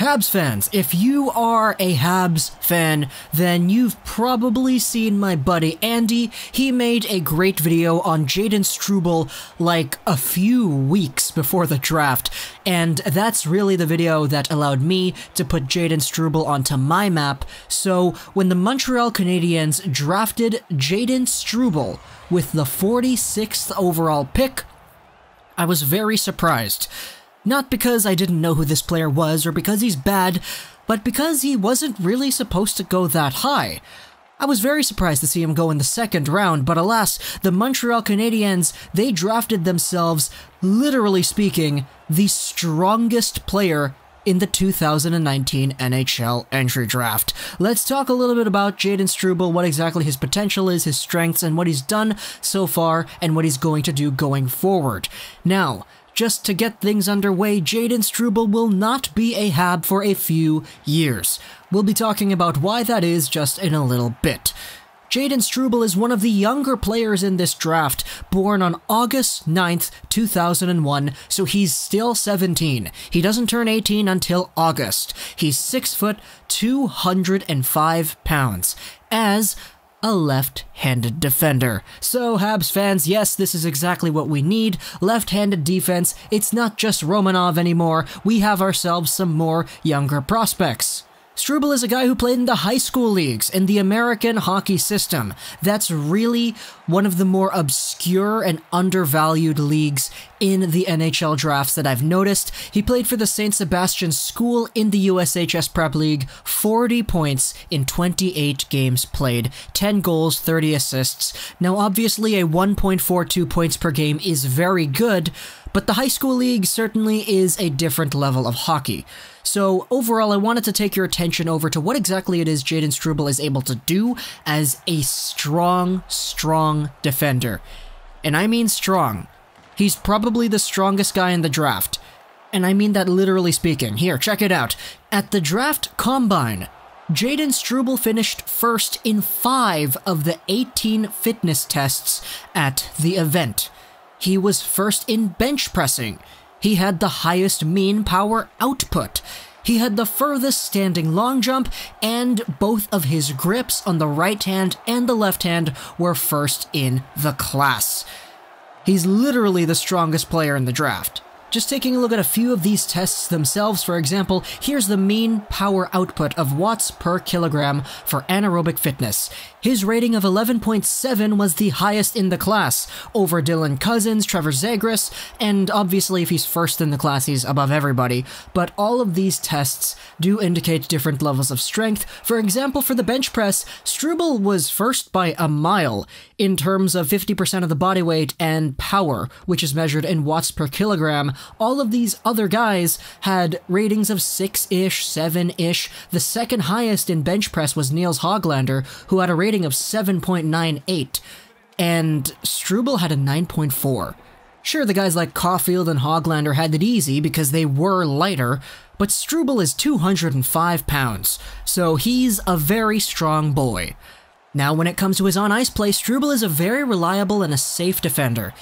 Habs fans, if you are a Habs fan, then you've probably seen my buddy Andy. He made a great video on Jayden Struble like a few weeks before the draft, and that's really the video that allowed me to put Jayden Struble onto my map. So when the Montreal Canadiens drafted Jayden Struble with the 46th overall pick, I was very surprised. Not because I didn't know who this player was or because he's bad, but because he wasn't really supposed to go that high. I was very surprised to see him go in the second round, but alas, the Montreal Canadiens, they drafted themselves, literally speaking, the strongest player in the 2019 NHL Entry Draft. Let's talk a little bit about Jayden Struble, what exactly his potential is, his strengths, and what he's done so far, and what he's going to do going forward. Now, just to get things underway, Jayden Struble will not be a Hab for a few years. We'll be talking about why that is just in a little bit. Jayden Struble is one of the younger players in this draft, born on August 9th, 2001, so he's still 17. He doesn't turn 18 until August. He's 6 foot, 205 pounds, as a left-handed defender. So, Habs fans, yes, this is exactly what we need. Left-handed defense. It's not just Romanov anymore. We have ourselves some more younger prospects. Struble is a guy who played in the high school leagues in the American hockey system. That's really one of the more obscure and undervalued leagues in the NHL drafts that I've noticed. He played for the St. Sebastian School in the USHS Prep League, 40 points in 28 games played, 10 goals, 30 assists. Now obviously a 1.42 points per game is very good, but the high school league certainly is a different level of hockey. So overall, I wanted to take your attention over to what exactly it is Jayden Struble is able to do as a strong defender. And I mean strong. He's probably the strongest guy in the draft. And I mean that literally speaking. Here, check it out. At the draft combine, Jayden Struble finished first in 5 of the 18 fitness tests at the event. He was first in bench pressing. He had the highest mean power output. He had the furthest standing long jump, and both of his grips on the right hand and the left hand were first in the class. He's literally the strongest player in the draft. Just taking a look at a few of these tests themselves, for example, here's the mean power output of watts per kilogram for anaerobic fitness. His rating of 11.7 was the highest in the class, over Dylan Cousins, Trevor Zegras, and obviously if he's first in the class, he's above everybody. But all of these tests do indicate different levels of strength. For example, for the bench press, Struble was first by a mile in terms of 50% of the body weight and power, which is measured in watts per kilogram. All of these other guys had ratings of 6-ish, 7-ish. The second highest in bench press was Niels Hoglander, who had a rating of 7.98, and Struble had a 9.4. Sure, the guys like Caufield and Hoglander had it easy because they were lighter, but Struble is 205 pounds, so he's a very strong boy. Now, when it comes to his on-ice play, Struble is a very reliable and a safe defender.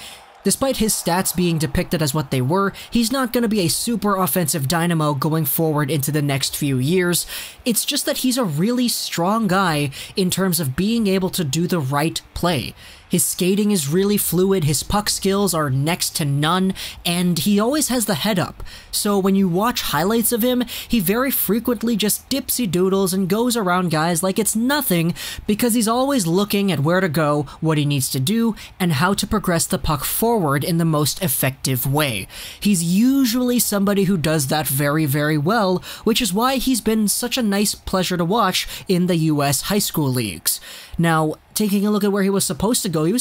Despite his stats being depicted as what they were, he's not going to be a super offensive dynamo going forward into the next few years. It's just that he's a really strong guy in terms of being able to do the right play. His skating is really fluid, his puck skills are next to none, and he always has the head up. So when you watch highlights of him, he very frequently just dipsy-doodles and goes around guys like it's nothing, because he's always looking at where to go, what he needs to do, and how to progress the puck forward in the most effective way. He's usually somebody who does that very, very well, which is why he's been such a nice pleasure to watch in the US high school leagues. Now, taking a look at where he was supposed to go in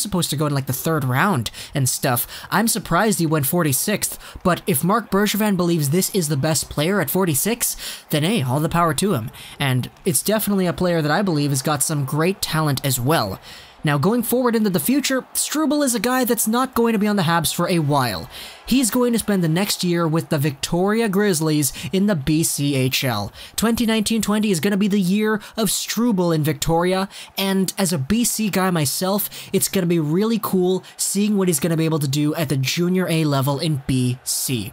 like the 3rd round and stuff. I'm surprised he went 46th, but if Mark Bergevin believes this is the best player at 46, then hey, all the power to him. And it's definitely a player that I believe has got some great talent as well. Now, going forward into the future, Struble is a guy that's not going to be on the Habs for a while. He's going to spend the next year with the Victoria Grizzlies in the BCHL. 2019-20 is going to be the year of Struble in Victoria, and as a BC guy myself, it's going to be really cool seeing what he's going to be able to do at the Junior A level in BC.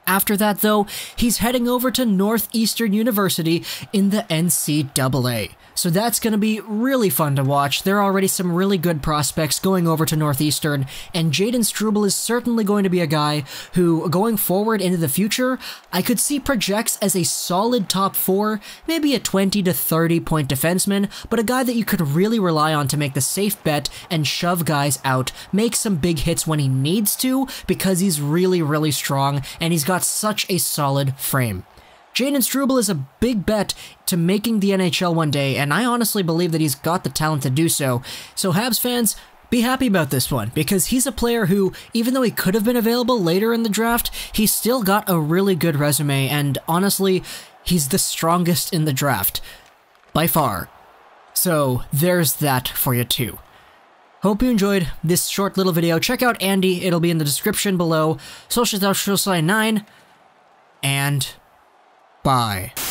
After that, though, he's heading over to Northeastern University in the NCAA. So that's going to be really fun to watch. There are already some really good prospects going over to Northeastern, and Jayden Struble is certainly going to be a guy who, going forward into the future, I could see projects as a solid top 4, maybe a 20 to 30 point defenseman, but a guy that you could really rely on to make the safe bet and shove guys out, make some big hits when he needs to, because he's really, really strong, and he's got such a solid frame. Jayden Struble is a big bet to making the NHL one day, and I honestly believe that he's got the talent to do so. So Habs fans, be happy about this one, because he's a player who, even though he could have been available later in the draft, he's still got a really good resume, and honestly, he's the strongest in the draft. By far. So there's that for you too. Hope you enjoyed this short little video. Check out Andy, it'll be in the description below. Social 9, and bye.